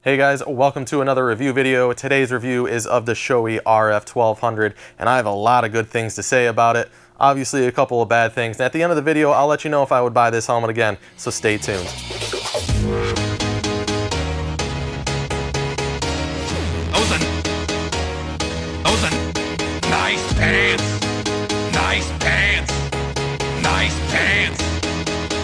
Hey guys, welcome to another review video. Today's review is of the Shoei RF-1200, and I have a lot of good things to say about it. Obviously a couple of bad things. And at the end of the video, I'll let you know if I would buy this helmet again, so stay tuned. Nice pants. Nice pants. Nice pants.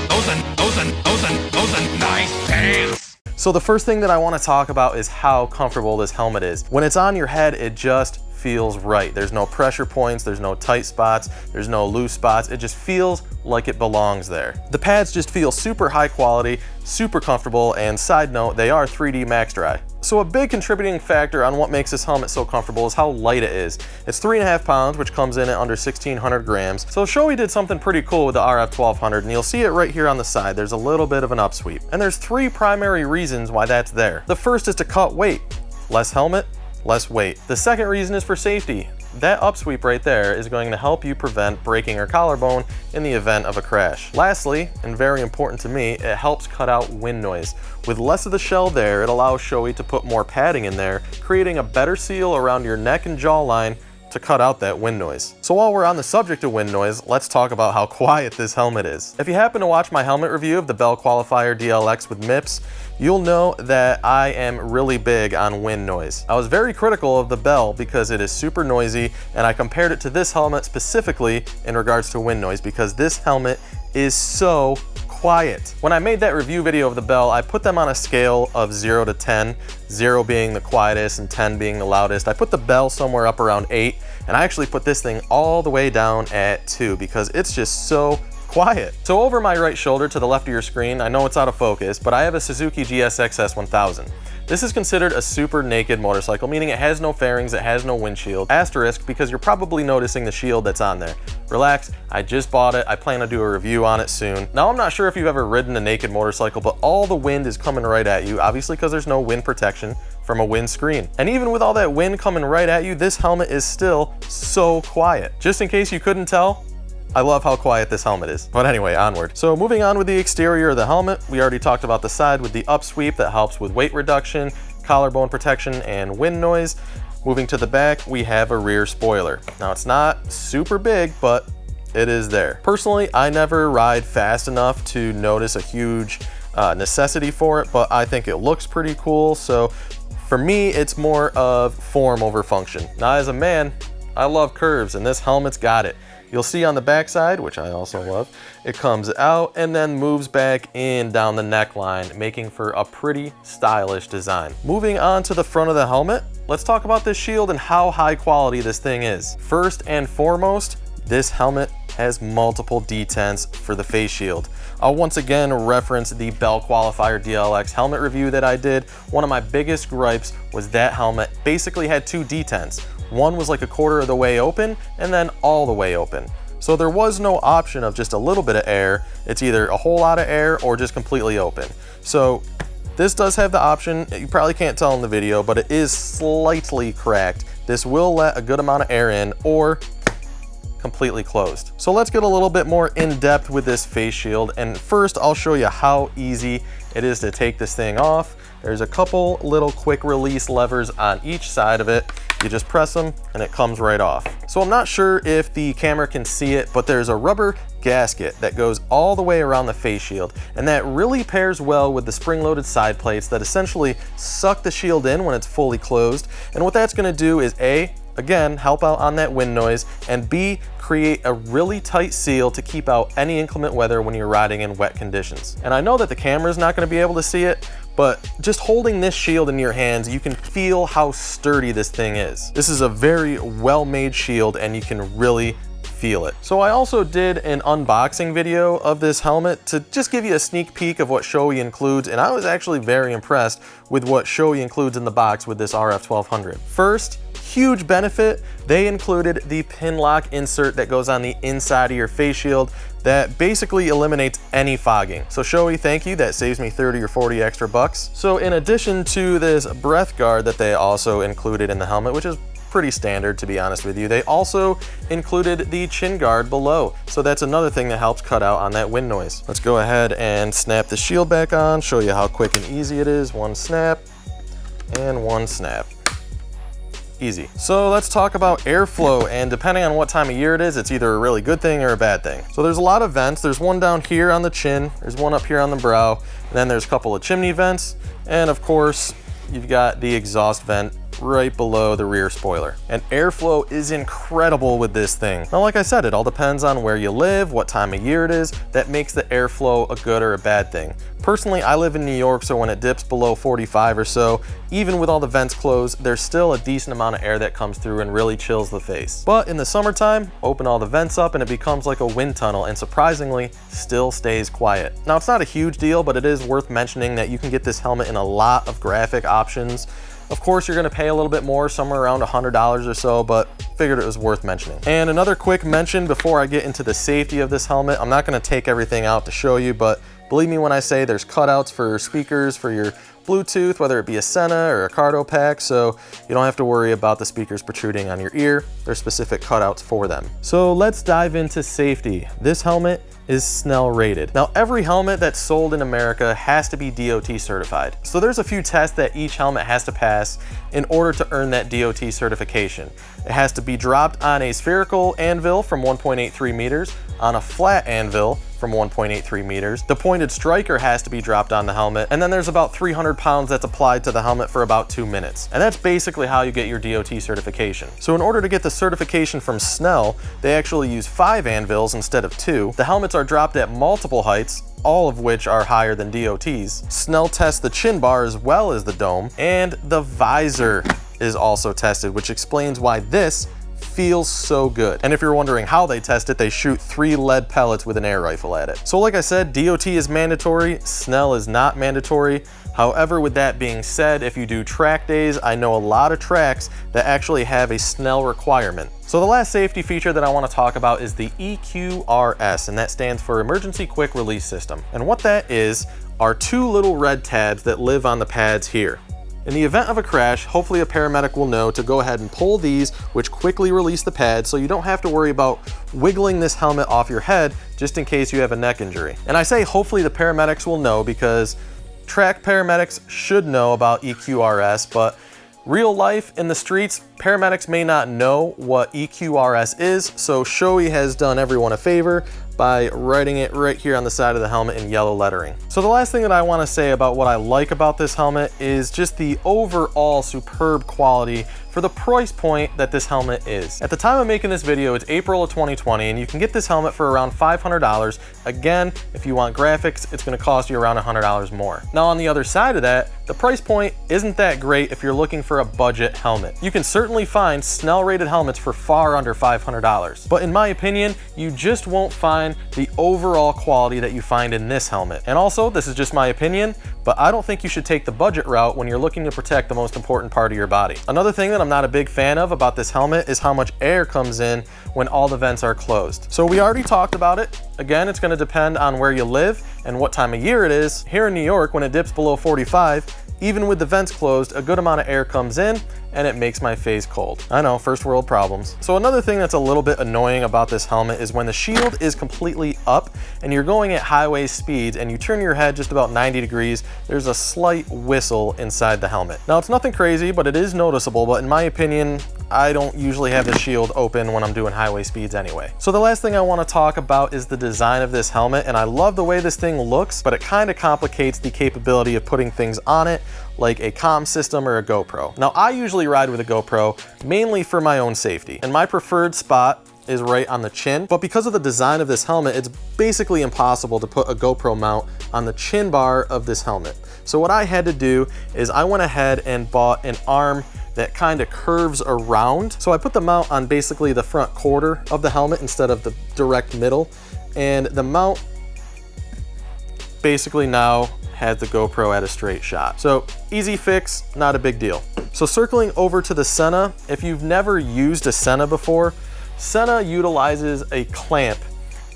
Those are nice pants. So the first thing that I want to talk about is how comfortable this helmet is. When it's on your head, it just feels right. There's no pressure points, there's no tight spots, there's no loose spots. It just feels like it belongs there. The pads just feel super high quality, super comfortable, and side note, they are 3D Max Dry. So a big contributing factor on what makes this helmet so comfortable is how light it is. It's 3.5 pounds, which comes in at under 1,600 grams. So Shoei did something pretty cool with the RF-1200, and you'll see it right here on the side. There's a little bit of an upsweep. And there's three primary reasons why that's there. The first is to cut weight. Less helmet, less weight. The second reason is for safety. That upsweep right there is going to help you prevent breaking your collarbone in the event of a crash. Lastly, and very important to me, it helps cut out wind noise. With less of the shell there, it allows Shoei to put more padding in there, creating a better seal around your neck and jawline to cut out that wind noise. So while we're on the subject of wind noise, let's talk about how quiet this helmet is. If you happen to watch my helmet review of the Bell Qualifier DLX with MIPS, you'll know that I am really big on wind noise. I was very critical of the Bell because it is super noisy, and I compared it to this helmet specifically in regards to wind noise because this helmet is so quiet. When I made that review video of the Bell, I put them on a scale of 0 to 10, 0 being the quietest and 10 being the loudest. I put the Bell somewhere up around 8, and I actually put this thing all the way down at 2 because it's just so quiet. So over my right shoulder to the left of your screen, I know it's out of focus, but I have a Suzuki GSX S1000. This is considered a super naked motorcycle, meaning it has no fairings, it has no windshield. Asterisk, because you're probably noticing the shield that's on there. Relax, I just bought it. I plan to do a review on it soon. Now, I'm not sure if you've ever ridden a naked motorcycle, but all the wind is coming right at you, obviously because there's no wind protection from a windscreen. And even with all that wind coming right at you, this helmet is still so quiet. Just in case you couldn't tell, I love how quiet this helmet is. But anyway, onward. So moving on with the exterior of the helmet, we already talked about the side with the upsweep that helps with weight reduction, collarbone protection, and wind noise. Moving to the back, we have a rear spoiler. Now it's not super big, but it is there. Personally, I never ride fast enough to notice a huge necessity for it, but I think it looks pretty cool. So for me, it's more of form over function. Now as a man, I love curves, and this helmet's got it. You'll see on the back side, which I also love, it comes out and then moves back in down the neckline, making for a pretty stylish design. Moving on to the front of the helmet, let's talk about this shield and how high quality this thing is. First and foremost, this helmet has multiple detents for the face shield. I'll once again reference the Bell Qualifier DLX helmet review that I did. One of my biggest gripes was that helmet basically had two detents. One was like a quarter of the way open and then all the way open. So there was no option of just a little bit of air. It's either a whole lot of air or just completely open. So this does have the option, you probably can't tell in the video, but it is slightly cracked. This will let a good amount of air in or completely closed. So let's get a little bit more in depth with this face shield. And first I'll show you how easy it is to take this thing off. There's a couple little quick release levers on each side of it. You just press them and it comes right off. So I'm not sure if the camera can see it, but there's a rubber gasket that goes all the way around the face shield, and that really pairs well with the spring-loaded side plates that essentially suck the shield in when it's fully closed. And what that's gonna do is A, again, help out on that wind noise, and B, create a really tight seal to keep out any inclement weather when you're riding in wet conditions. And I know that the camera's not gonna be able to see it, but just holding this shield in your hands, you can feel how sturdy this thing is. This is a very well-made shield and you can really feel it. So I also did an unboxing video of this helmet to just give you a sneak peek of what Shoei includes, and I was actually very impressed with what Shoei includes in the box with this RF-1200. First, huge benefit, they included the pin lock insert that goes on the inside of your face shield that basically eliminates any fogging. So Shoei, thank you, that saves me 30 or 40 extra bucks. So in addition to this breath guard that they also included in the helmet, which is pretty standard to be honest with you, they also included the chin guard below. So that's another thing that helps cut out on that wind noise. Let's go ahead and snap the shield back on, show you how quick and easy it is. One snap, and one snap. Easy. So let's talk about airflow, and depending on what time of year it is, it's either a really good thing or a bad thing. So there's a lot of vents. There's one down here on the chin, there's one up here on the brow, and then there's a couple of chimney vents, and of course, you've got the exhaust vent right below the rear spoiler. And airflow is incredible with this thing. Now, like I said, it all depends on where you live, what time of year it is, that makes the airflow a good or a bad thing. Personally, I live in New York, so when it dips below 45 or so, even with all the vents closed, there's still a decent amount of air that comes through and really chills the face. But in the summertime, open all the vents up and it becomes like a wind tunnel, and surprisingly, still stays quiet. Now, it's not a huge deal, but it is worth mentioning that you can get this helmet in a lot of graphic options. Of course, you're gonna pay a little bit more, somewhere around $100 or so, but figured it was worth mentioning. And another quick mention before I get into the safety of this helmet, I'm not gonna take everything out to show you, but believe me when I say there's cutouts for speakers for your Bluetooth, whether it be a Sena or a Cardo pack, so you don't have to worry about the speakers protruding on your ear. There's specific cutouts for them. So let's dive into safety. This helmet is Snell rated. Now, every helmet that's sold in America has to be DOT certified. So there's a few tests that each helmet has to pass in order to earn that DOT certification. It has to be dropped on a spherical anvil from 1.83 meters, on a flat anvil from 1.83 meters. The pointed striker has to be dropped on the helmet, and then there's about 300 pounds that's applied to the helmet for about 2 minutes. And that's basically how you get your DOT certification. So in order to get the certification from Snell, they actually use 5 anvils instead of 2. The helmets are dropped at multiple heights, all of which are higher than DOT's. Snell tests the chin bar as well as the dome, and the visor is also tested, which explains why this feels so good. And if you're wondering how they test it, they shoot 3 lead pellets with an air rifle at it. So like I said, DOT is mandatory, Snell is not mandatory. However, with that being said, if you do track days, I know a lot of tracks that actually have a Snell requirement. So the last safety feature that I want to talk about is the EQRS, and that stands for Emergency Quick Release System. And what that is are 2 little red tabs that live on the pads here. In the event of a crash, hopefully a paramedic will know to go ahead and pull these, which quickly release the pad, so you don't have to worry about wiggling this helmet off your head just in case you have a neck injury. And I say hopefully the paramedics will know because track paramedics should know about EQRS, but real life in the streets, paramedics may not know what EQRS is, so Shoei has done everyone a favor by writing it right here on the side of the helmet in yellow lettering. So the last thing that I want to say about what I like about this helmet is just the overall superb quality for the price point that this helmet is. At the time of making this video, it's April of 2020, and you can get this helmet for around $500. Again, if you want graphics, it's gonna cost you around $100 more. Now on the other side of that, the price point isn't that great if you're looking for a budget helmet. You can certainly find Snell rated helmets for far under $500, but in my opinion, you just won't find the overall quality that you find in this helmet. And also, this is just my opinion, but I don't think you should take the budget route when you're looking to protect the most important part of your body. Another thing that I'm not a big fan of about this helmet is how much air comes in when all the vents are closed. So we already talked about it. Again, it's gonna depend on where you live and what time of year it is. Here in New York, when it dips below 45, even with the vents closed, a good amount of air comes in and it makes my face cold. I know, first world problems. So another thing that's a little bit annoying about this helmet is when the shield is completely up and you're going at highway speeds and you turn your head just about 90 degrees, there's a slight whistle inside the helmet. Now it's nothing crazy, but it is noticeable, but in my opinion, I don't usually have the shield open when I'm doing highway speeds anyway. So the last thing I want to talk about is the design of this helmet, and I love the way this thing looks, but it kind of complicates the capability of putting things on it, like a comm system or a GoPro. Now I usually ride with a GoPro mainly for my own safety, and my preferred spot is right on the chin, but because of the design of this helmet, it's basically impossible to put a GoPro mount on the chin bar of this helmet. So what I had to do is I went ahead and bought an arm that kind of curves around. So I put the mount on basically the front quarter of the helmet instead of the direct middle, and the mount basically now has the GoPro at a straight shot. So easy fix, not a big deal. So circling over to the Sena, if you've never used a Sena before, Sena utilizes a clamp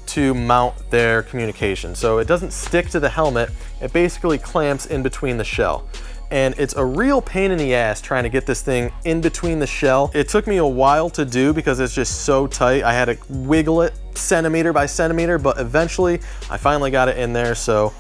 to mount their communication. So it doesn't stick to the helmet, it basically clamps in between the shell. And it's a real pain in the ass trying to get this thing in between the shell. It took me a while to do because it's just so tight. I had to wiggle it centimeter by centimeter, but eventually I finally got it in there. So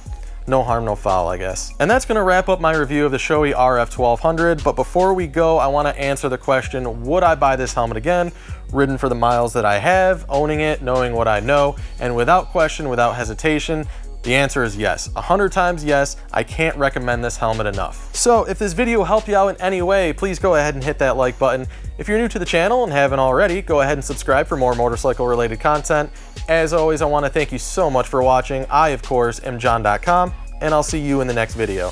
no harm, no foul, I guess. And that's gonna wrap up my review of the Shoei RF-1200, but before we go, I wanna answer the question, would I buy this helmet again? Ridden for the miles that I have, owning it, knowing what I know, and without question, without hesitation, the answer is yes. 100 times yes. I can't recommend this helmet enough. So if this video helped you out in any way, please go ahead and hit that like button. If you're new to the channel and haven't already, go ahead and subscribe for more motorcycle related content. As always, I want to thank you so much for watching. I, of course, am John.com, and I'll see you in the next video.